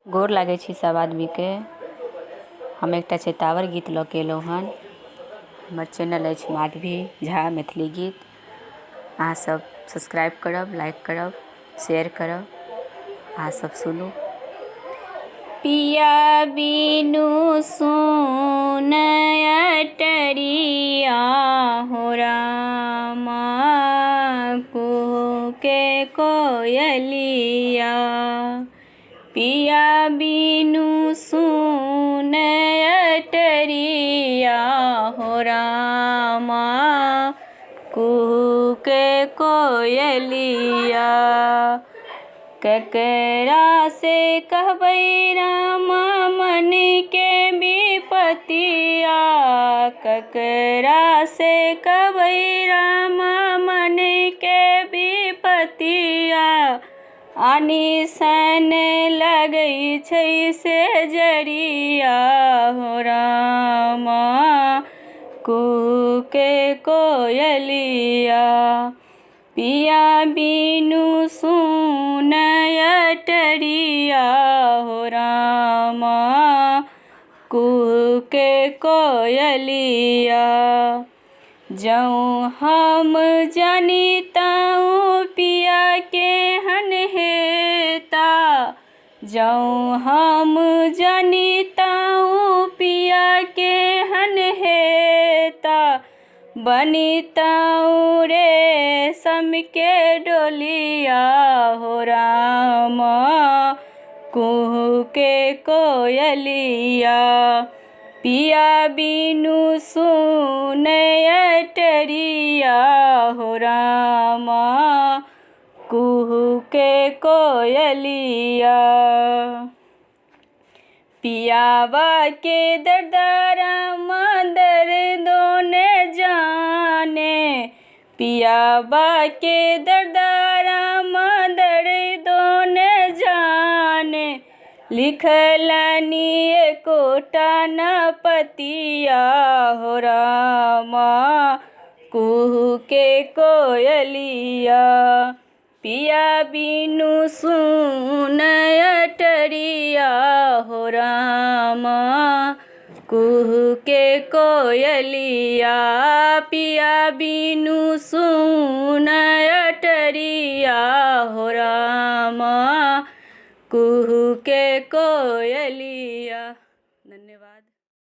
गोर लागै छी सब आदमी के। हम एकटा चैतावर गीत लऽ के एलहुँ हन। हमर चैनल अछि माधवी झा मैथिली गीत। अहाँ सब सब्सक्राइब करब, लाइक करब, शेयर करब। अहाँ सब सुनू। पिया बिनु सुन अटरिया हो रामा, कुहू के कोयलिया। पिया बिनु सुन अटरिया हो रामा, कुहू के कोयलिया। ककरा से कहबै रामा मन के विपतिया, ककरा से कहबै रामा मन के विपतिया। आनी सन लगै छै से जरिया हो रामा, कुहू के कोयलिया। पिया बिनु सुन अटरिया हो रामा, कुहू के कोयलिया। जौं हम जानितौं पिया केहन हेता, जौं हम जानितौं पिया केहन हेता। बनितौं रेशम के डोलिया हो रामा, कुहू के कोयलिया। पिया बिनु सुन अटरिया हो रामा, कुहू के कोयलिया। पियावा के दर्द रामा दर्दो न जाने, पियावा के दर्द रामा दर्दो न जाने। लिखलनी एकोटा न पतिया हो रामा, कुहू के कोयलिया। पिया बिनु सुन अटरिया हो रामा, कुहू के कोयलिया। पिया बिनु सुन अटरिया हो रामा, कुहू के कोयलिया।